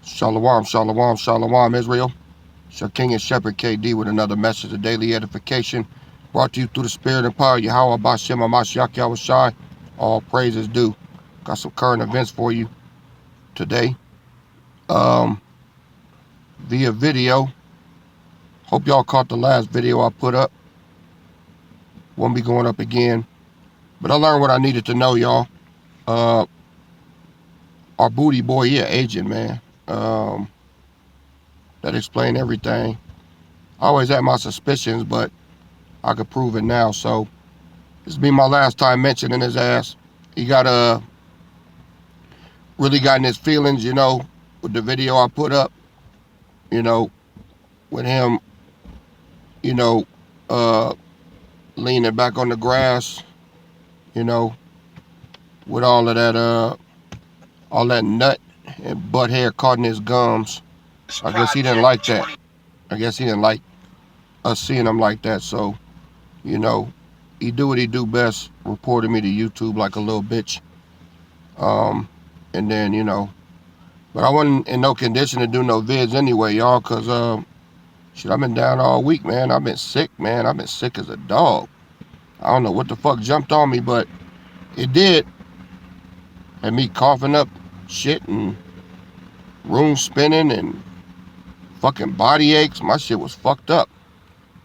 Shalom, shalom, shalom, Israel. King and Shepherd KD with another message of daily edification brought to you through the spirit and power of Yahweh Bashem Hamashiach Yahushai. All praises due. Got some current events for you today via video. Hope y'all caught the last video I put up. Won't be going up again. But I learned what I needed to know, y'all. Our booty boy, he an agent, man. That explained everything. I always had my suspicions, but I could prove it now. So this will be my last time mentioning his ass. He got really got in his feelings, with the video I put up, with him, leaning back on the grass, with all that nut and butt hair caught in his gums. I guess he didn't like that. I guess he didn't like us seeing him like that. So, he do what he do best, reported me to YouTube like a little bitch. And then, but I wasn't in no condition to do no vids anyway, y'all, because, I've been down all week, man. I've been sick, man. I've been sick as a dog. I don't know what the fuck jumped on me, but it did. Had me coughing up shit and room spinning and fucking body aches. My shit was fucked up.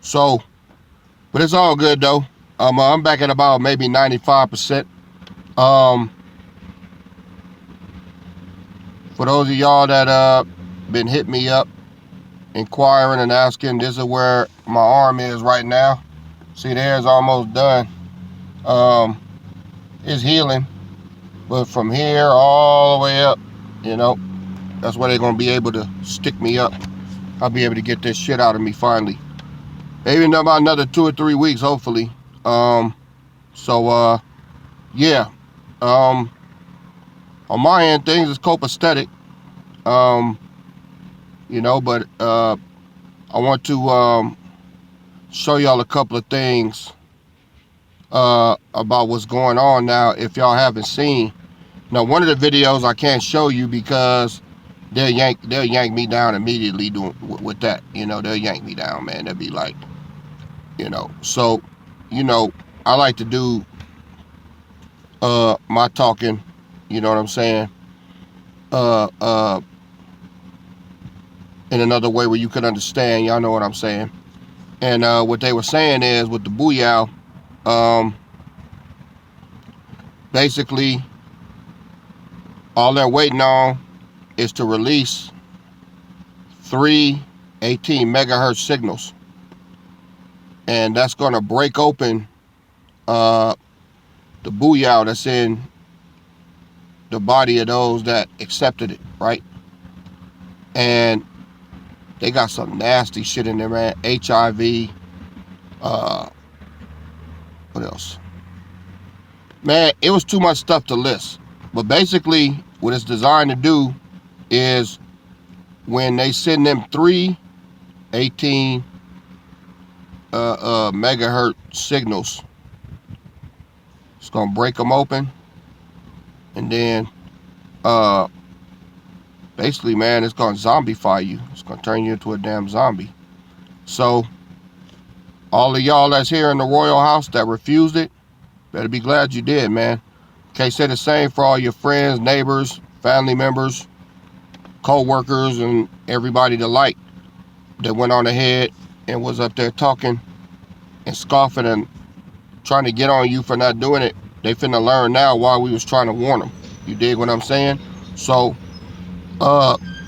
So, but it's all good though. I'm back at about maybe 95%. For those of y'all that been hitting me up, inquiring and asking, this is where my arm is right now. See, there's almost done. It's healing, but from here all the way up, that's where they're gonna be able to stick me up. I'll be able to get this shit out of me finally. Maybe in about another 2 or 3 weeks, hopefully. Yeah. On my end, things is copacetic. But I want to show y'all a couple of things about what's going on now. If y'all haven't seen, now one of the videos I can't show you because they'll yank me down immediately doing with that. They'll yank me down, man. They'll be like, So, I like to do my talking. You know what I'm saying? In another way where you can understand. Y'all know what I'm saying. And what they were saying is with the Booyah, basically all they're waiting on is to release 3 18 megahertz signals. And that's going to break open the Booyah that's in the body of those that accepted it, right? And they got some nasty shit in there, man. HIV. What else? Man, it was too much stuff to list. But basically, what it's designed to do is when they send them 3 18 megahertz signals, it's gonna break them open, and then basically, man, it's gonna zombify you. It's gonna turn you into a damn zombie. So all of y'all that's here in the royal house that refused it, better be glad you did, man. Can't say the same for all your friends, neighbors, family members, co-workers, and everybody alike that went on ahead and was up there talking and scoffing and trying to get on you for not doing it. They finna learn now why we was trying to warn them. You dig what I'm saying? So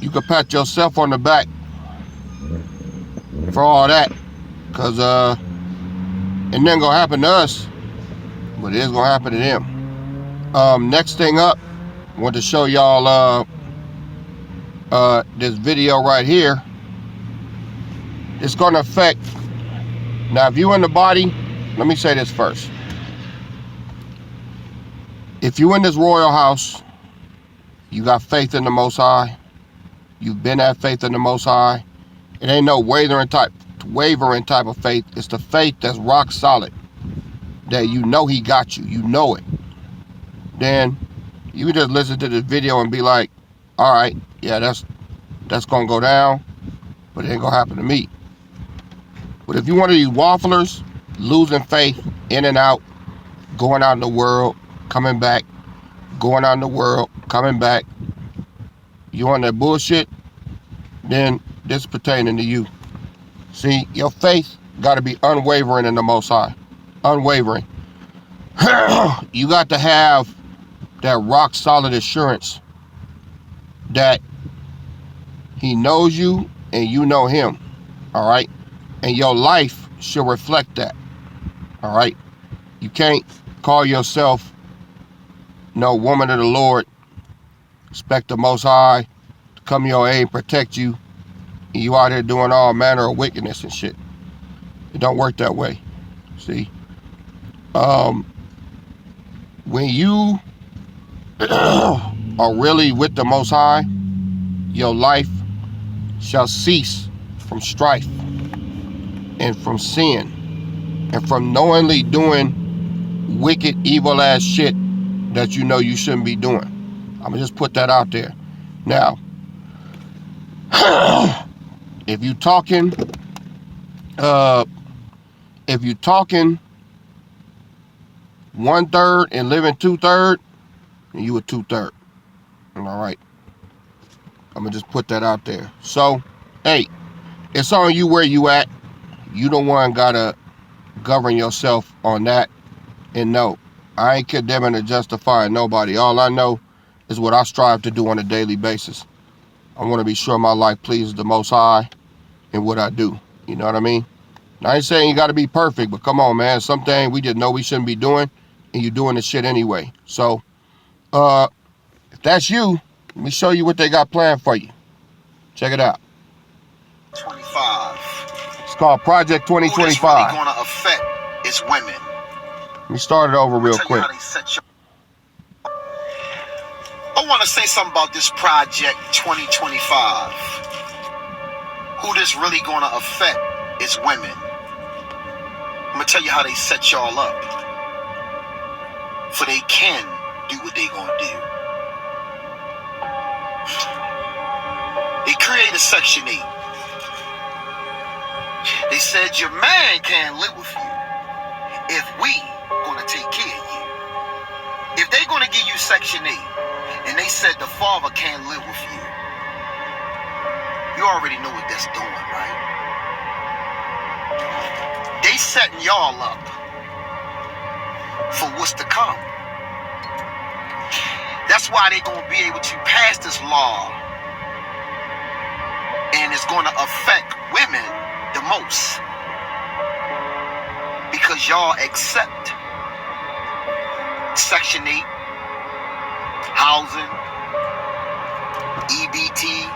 you can pat yourself on the back for all that, because it ain't gonna happen to us, but it is gonna happen to them. Next thing up, I want to show y'all this video right here. It's gonna affect, now if you in the body, let me say this first. If you in this royal house, you got faith in the Most High, you've been at faith in the Most High, it ain't no wavering type of faith. It's the faith that's rock solid, that you know he got you, you know it. Then you can just listen to this video and be like, all right, yeah, that's gonna go down, but it ain't gonna happen to me. But if you're one of these wafflers, losing faith, in and out, going out in the world, coming back, going out in the world, coming back, you on that bullshit, then this is pertaining to you. See, your faith got to be unwavering in the Most High. Unwavering. You got to have that rock solid assurance that he knows you and you know him. All right? And your life should reflect that. All right? You can't call yourself no woman of the Lord, expect the Most High to come your aid, protect you, and you out here doing all manner of wickedness and shit. It don't work that way. See? When you are really with the Most High, your life shall cease from strife and from sin and from knowingly doing wicked, evil ass shit that you know you shouldn't be doing. I'm gonna just put that out there. Now, if you talking 1/3 and living 2/3, then you a 2/3. All right. I'm gonna just put that out there. So, hey, it's on you where you at. You the one gotta govern yourself on that. And no, I ain't condemning or justifying nobody. All I know is what I strive to do on a daily basis. I want to be sure my life pleases the Most High in what I do. You know what I mean? And I ain't saying you got to be perfect, but come on, man. Something we just know we shouldn't be doing, and you're doing the shit anyway. So, if that's you, let me show you what they got planned for you. Check it out. 25. It's called Project 2025. Who this really gonna affect is women. Let me start it over real quick. I want to say something about this Project 2025. Who this really gonna affect is women. I'm gonna tell you how they set y'all up, for they can do what they gonna do. They created Section 8. They said your man can't live with you if we gonna take care of you. If they gonna give you Section 8, and they said the father can't live with you, you already know what that's doing, right? They setting y'all up for what's to come. That's why they gonna be able to pass this law, and it's gonna affect women the most, because y'all accept Section 8, housing, EBT,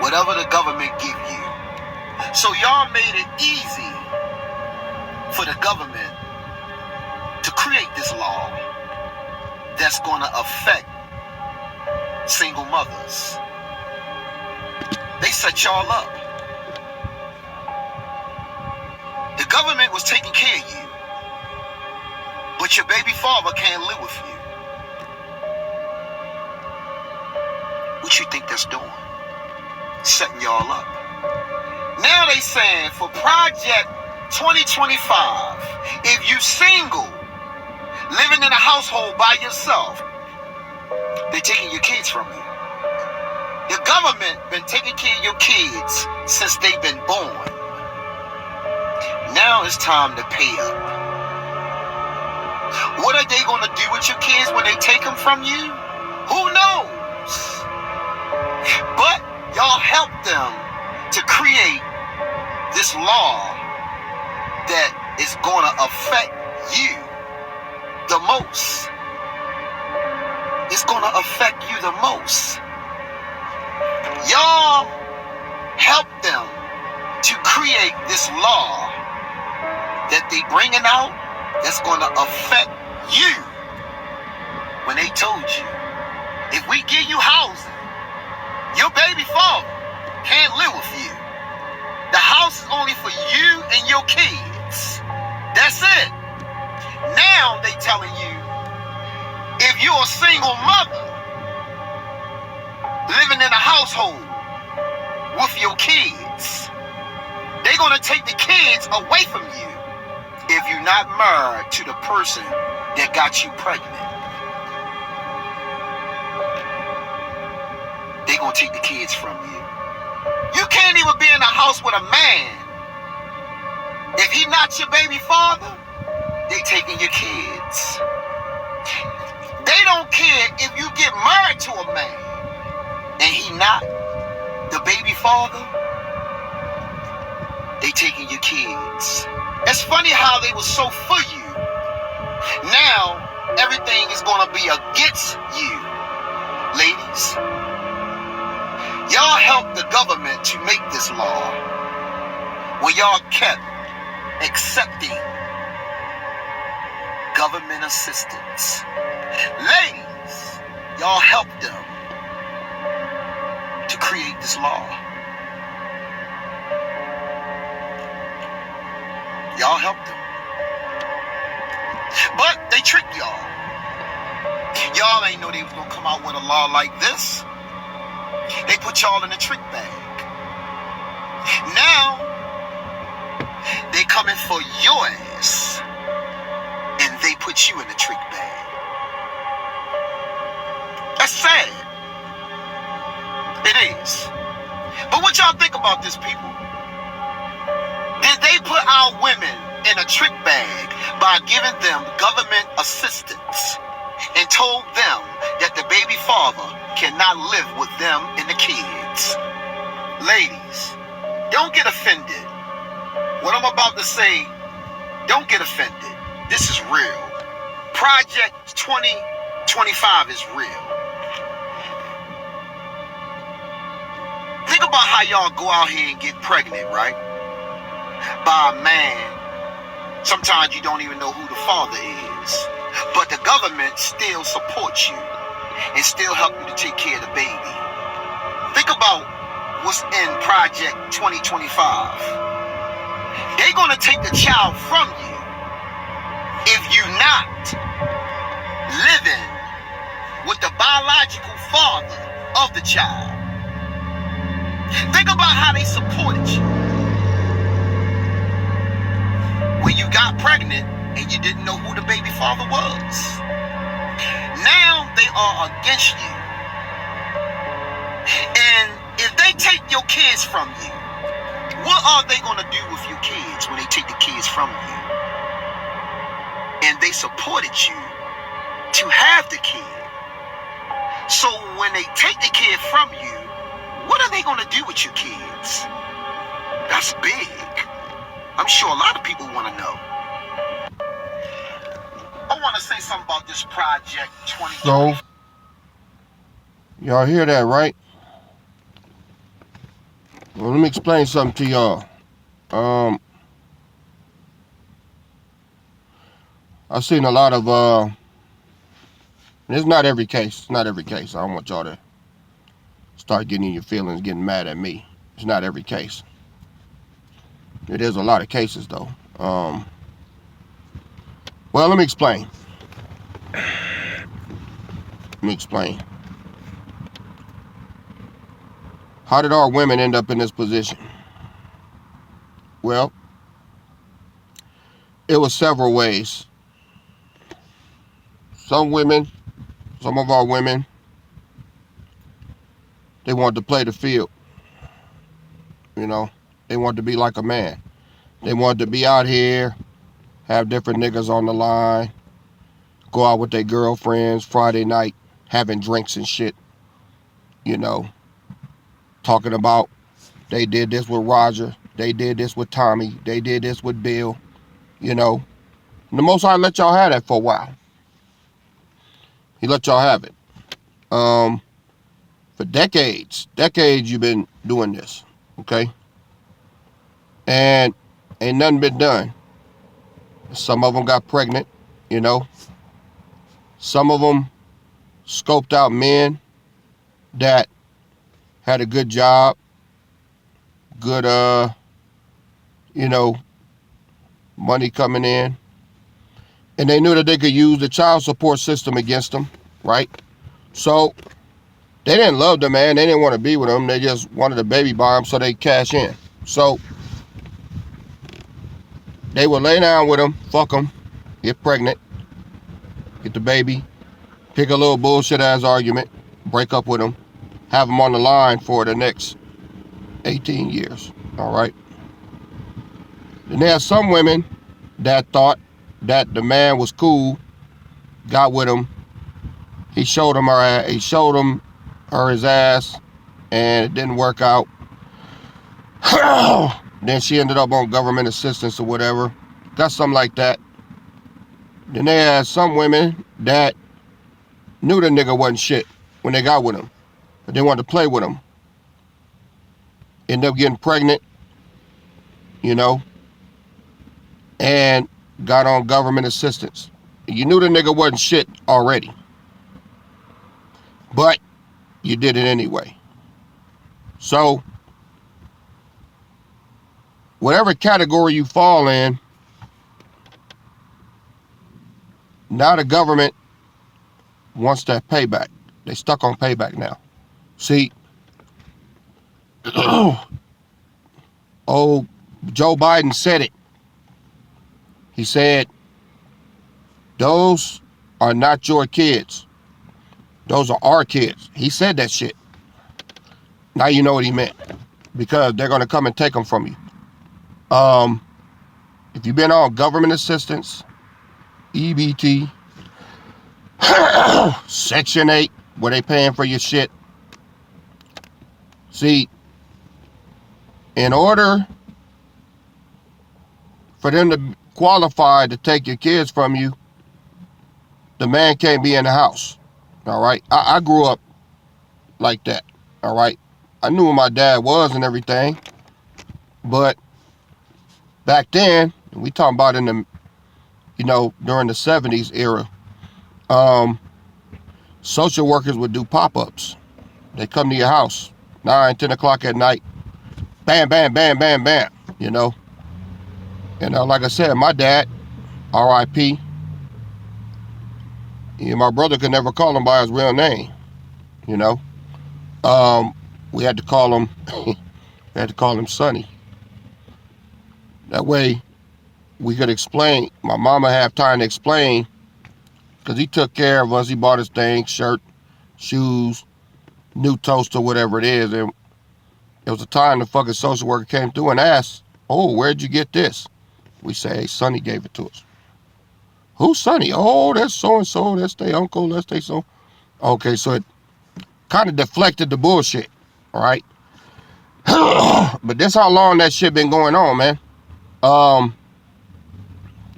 whatever the government give you. So y'all made it easy for the government to create this law that's gonna affect single mothers. They set y'all up. The government was taking care of you, but your baby father can't live with you. What you think that's doing? Setting y'all up. Now they saying for Project 2025, if you single, living in a household by yourself, they're taking your kids from you. The government been taking care of your kids since they've been born. Now it's time to pay up. What are they going to do with your kids when they take them from you? Who knows? But y'all help them to create this law that is going to affect you the most. It's going to affect you the most. Y'all help them to create this law that they bringing out that's going to affect you. When they told you, if we give you housing, your baby father can't live with you. The house is only for you and your kids. That's it. Now they telling you, if you're a single mother living living in a household with your kids. They're going to take the kids away from you if you're not married to the person that got you pregnant. They're going to take the kids from you. You can't even be in a house with a man. If he not your baby father, they taking your kids. They don't care if you get married to a man and he not the baby father, they taking your kids. It's funny how they were so for you. Now everything is going to be against you. Ladies, y'all helped the government to make this law where y'all kept accepting government assistance. Ladies, y'all helped them to create this law. Y'all helped them. But they tricked y'all. Y'all ain't know they was gonna come out with a law like this. They put y'all in a trick bag. Now, they coming for your ass. And they put you in the trick bag. That's sad. It is. But what y'all think about this, people? Did they put our women in a trick bag by giving them government assistance and told them that the baby father cannot live with them and the kids? Ladies, don't get offended. What I'm about to say, don't get offended. This is real. Project 2025 is real. Think about how y'all go out here and get pregnant, right? By a man. Sometimes you don't even know who the father is. But the government still supports you and still help you to take care of the baby. Think about what's in Project 2025. They're going to take the child from you if you're not living with the biological father of the child. Think about how they supported you when you got pregnant and you didn't know who the baby father was. Now they are against you. And if they take your kids from you, what are they going to do with your kids when they take the kids from you? And they supported you to have the kid. So when they take the kid from you, what are they going to do with your kids? That's big. I'm sure a lot of people want to know. I want to say something about this Project 2020. So, y'all hear that, right? Well, let me explain something to y'all. I've seen a lot of, it's not every case. It's not every case. I don't want y'all to start getting in your feelings, getting mad at me. It's not every case. It is a lot of cases, though. Well, let me explain. How did our women end up in this position? Well, it was several ways. Some of our women, they wanted to play the field. You know, they wanted to be like a man. They wanted to be out here, have different niggas on the line, go out with their girlfriends Friday night, having drinks and shit. You know, talking about they did this with Roger, they did this with Tommy, they did this with Bill. You know, and the Most High let y'all have that for a while. He let y'all have it. For decades you've been doing this, okay? And ain't nothing been done. Some of them got pregnant, you know. Some of them scoped out men that had a good job, good, you know, money coming in. And they knew that they could use the child support system against them, right? So They didn't love the man. They didn't want to be with him. They just wanted a baby by him so they cash in. So they would lay down with him, fuck him, get pregnant, get the baby, pick a little bullshit ass argument, break up with him, have him on the line for the next 18 years. All right. And there are some women that thought that the man was cool, got with him. He showed him his ass, and it didn't work out. Then she ended up on government assistance or whatever. Got something like that. Then they had some women that knew the nigga wasn't shit when they got with him, but they wanted to play with him. Ended up getting pregnant, you know, and got on government assistance. You knew the nigga wasn't shit already, but you did it anyway. So, whatever category you fall in, now the government wants that payback. They stuck on payback now. See, oh, Joe Biden said it. He said, those are not your kids. Those are our kids. He said that shit. Now you know what he meant. Because they're going to come and take them from you. If you've been on government assistance, EBT, Section 8, where they paying for your shit. See, in order for them to qualify to take your kids from you, the man can't be in the house. All right? I grew up like that. All right? I knew who my dad was and everything. But back then, we talking about in the, during the 70s era, social workers would do pop-ups. They come to your house, 9, 10 o'clock at night. Bam, bam, bam, bam, bam, And like I said, my dad, R.I.P., my brother could never call him by his real name, We had to call him Sonny. That way, we could explain. My mama had time to explain, because he took care of us. He bought us things, shirt, shoes, new toaster, whatever it is. And it was a time the fucking social worker came through and asked, "Oh, where'd you get this?" We say, "Hey, Sonny gave it to us." "Who's Sonny?" "Oh, that's so-and-so. That's their uncle. That's their so." Okay, so it kind of deflected the bullshit, all right? But this how long that shit been going on, man.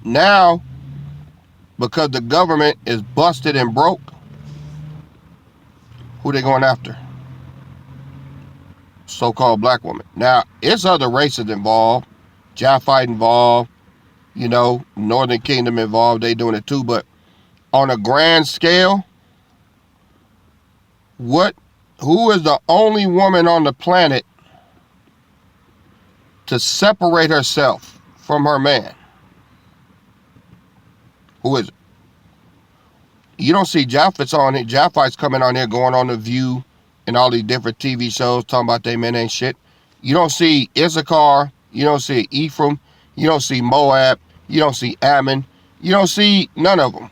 Now, because the government is busted and broke, who they going after? So-called black women. Now, it's other races involved. Japhite involved. Northern Kingdom involved. They doing it too. But on a grand scale, who is the only woman on the planet to separate herself from her man? Who is it? You don't see Japhites coming on there going on The View and all these different TV shows talking about they men ain't shit. You don't see Issachar. You don't see Ephraim. You don't see Moab. You don't see Ammon. You don't see none of them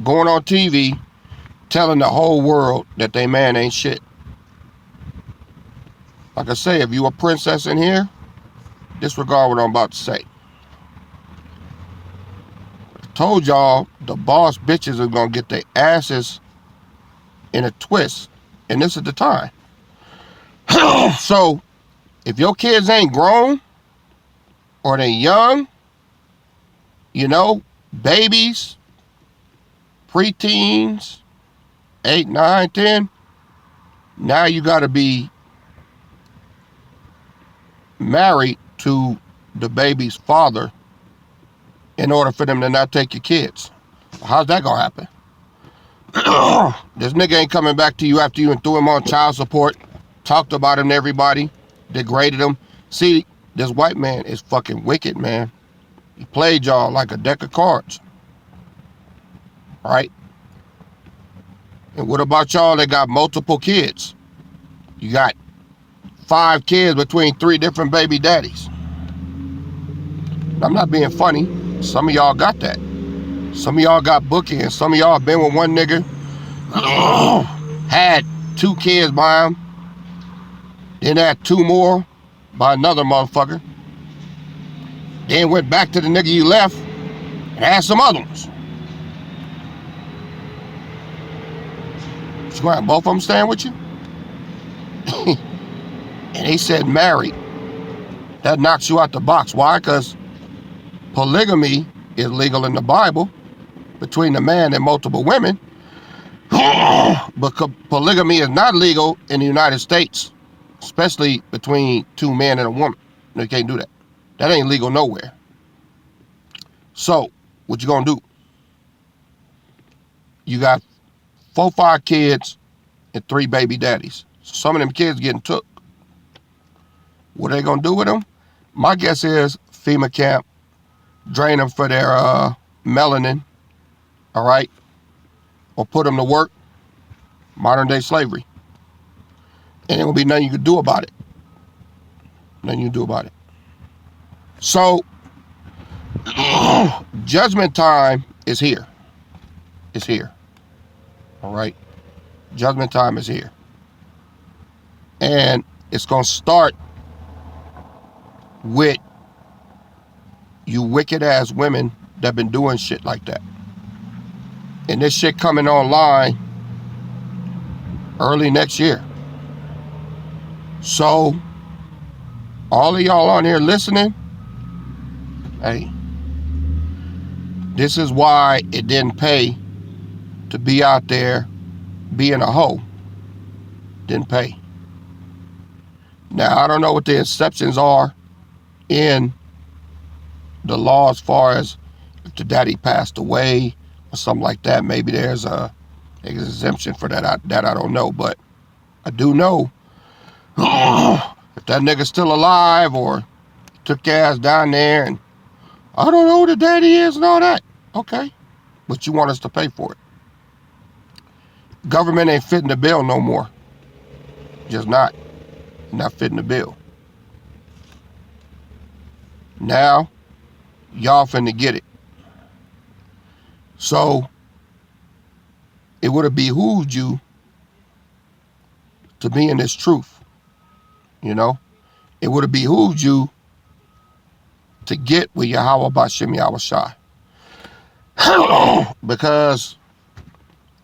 going on TV telling the whole world that they man ain't shit. Like I say, if you a princess in here, disregard what I'm about to say. I told y'all the boss bitches are gonna get their asses in a twist, and this is the time. So, if your kids ain't grown, or they young, babies, preteens, 8, 9, 10, now you gotta be married to the baby's father in order for them to not take your kids. How's that gonna happen? This nigga ain't coming back to you after you threw him on child support, talked about him to everybody, degraded him. See, this white man is fucking wicked, man. He played y'all like a deck of cards. Right? And what about y'all that got multiple kids? You got 5 kids between 3 different baby daddies. I'm not being funny. Some of y'all got that. Some of y'all got bookends. Some of y'all been with one nigga, had 2 kids by him, then had 2 more by another motherfucker, then went back to the nigga you left and had some other ones. You gonna have both of them staying with you? And they said married. That knocks you out the box. Why? Because polygamy is legal in the Bible between the man and multiple women. But polygamy is not legal in the United States, especially between 2 men and a woman. You can't do that. That ain't legal nowhere. So, what you gonna do? You got 4, 5 kids and 3 baby daddies. Some of them kids getting took. What are they gonna do with them? My guess is FEMA camp, drain them for their melanin, all right? Or put them to work, modern day slavery. And there will be nothing you can do about it. Nothing you can do about it. So, judgment time is here. It's here. All right? Judgment time is here. And it's going to start with you wicked ass women that been doing shit like that. And this shit coming online early next year. So, all of y'all on here listening, hey, this is why it didn't pay to be out there being a hoe. Didn't pay. Now, I don't know what the exceptions are in the law as far as if the daddy passed away or something like that. Maybe there's a exemption for that. I don't know, but I do know if that nigga's still alive or took your ass down there and I don't know who the daddy is and all that. Okay, but you want us to pay for it. Government ain't fitting the bill no more. Just not fitting the bill. Now, y'all finna get it. So, it would have behooved you to be in this truth. You know? It would have behooved you to get with Yahweh Bashim Yahweh Shai. Because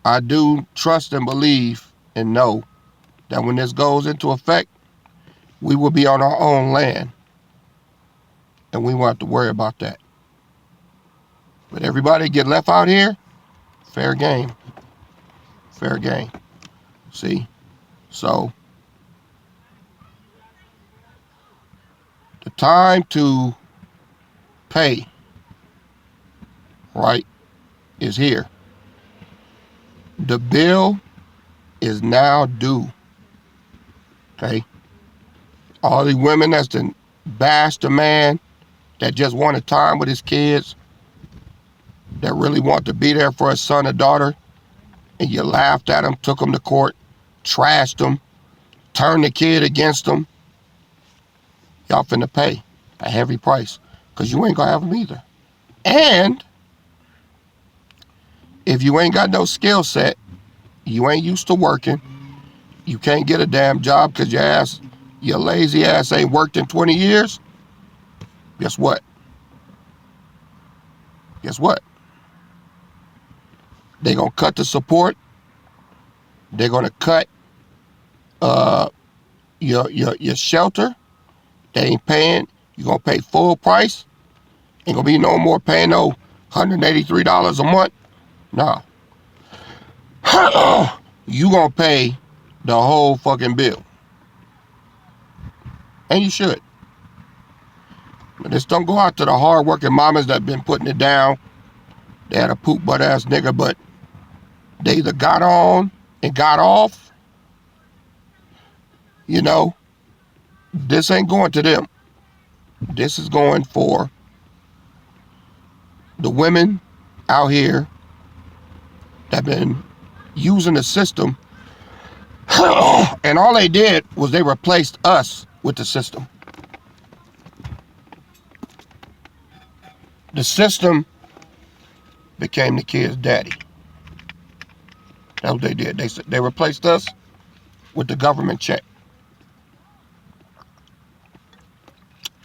I do trust and believe and know that when this goes into effect, we will be on our own land. And we won't have to worry about that. But everybody get left out here, fair game. Fair game. See? So, the time to pay, right, is here. The bill is now due. Okay? All the women that's done bashed a man that just wanted time with his kids, that really want to be there for his son or daughter, and you laughed at him, took him to court, trashed him, turned the kid against him, y'all finna pay a heavy price because you ain't gonna have them either. And if you ain't got no skill set, you ain't used to working, you can't get a damn job because your lazy ass ain't worked in 20 years, guess what? Guess what? They're going to cut the support. They're going to cut your shelter. They ain't paying. You're going to pay full price. Ain't going to be no more paying no $183 a month. No. You going to pay the whole fucking bill. And you should. But this don't go out to the hard-working mamas that been putting it down. They had a poop butt-ass nigga, but they either got on and got off. You know, this ain't going to them. This is going for the women out here that been using the system. And all they did was they replaced us with the system. The system became the kid's daddy. That's what they did. They replaced us with the government check.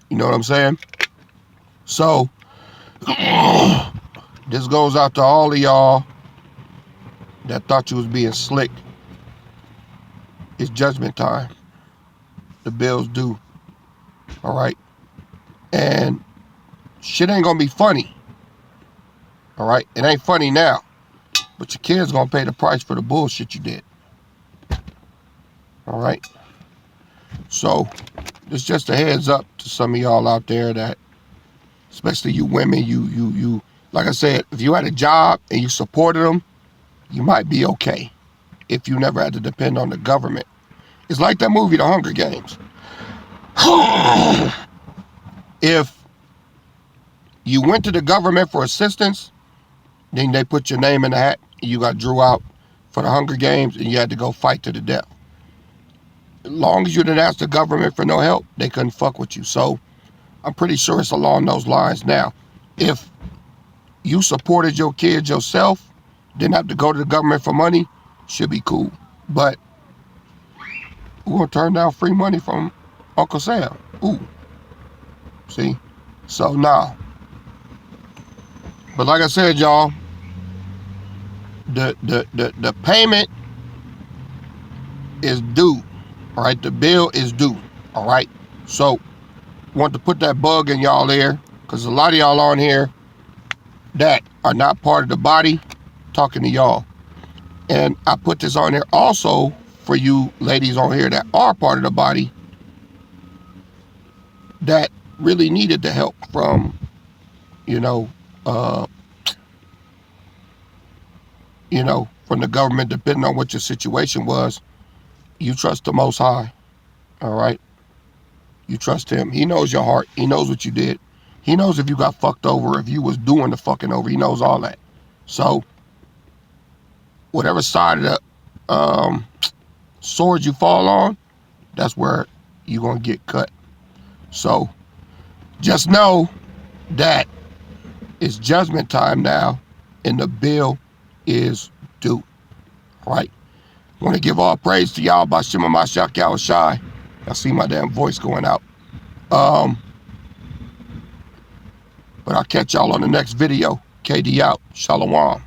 You know what I'm saying? So, this goes out to all of y'all that thought you was being slick. It's judgment time. The bill's due. All right? And shit ain't gonna be funny. All right? It ain't funny now. But your kids gonna pay the price for the bullshit you did. All right? So, it's just a heads up to some of y'all out there that, especially you women, you like I said, if you had a job and you supported them, you might be okay if you never had to depend on the government. It's like that movie, The Hunger Games. If you went to the government for assistance, then they put your name in the hat, and you got drew out for the Hunger Games, and you had to go fight to the death. As long as you didn't ask the government for no help, they couldn't fuck with you. So I'm pretty sure it's along those lines now. If you supported your kids yourself, didn't have to go to the government for money, should be cool. But we're gonna turn down free money from Uncle Sam. Ooh. See? So nah. But like I said, y'all, the payment is due. All right, the bill is due. All right. So want to put that bug in y'all ear, because a lot of y'all on here that are not part of the body talking to y'all. And I put this on there also for you ladies on here that are part of the body that really needed the help from, from the government, depending on what your situation was. You trust the Most High. All right. You trust him. He knows your heart. He knows what you did. He knows if you got fucked over, if you was doing the fucking over. He knows all that. So whatever side of the sword you fall on, that's where you're going to get cut. So just know that it's judgment time now, and the bill is due. All right. I want to give all praise to y'all by Shema Mashiach Yahushai. I see my damn voice going out. But I'll catch y'all on the next video. KD out. Shalom.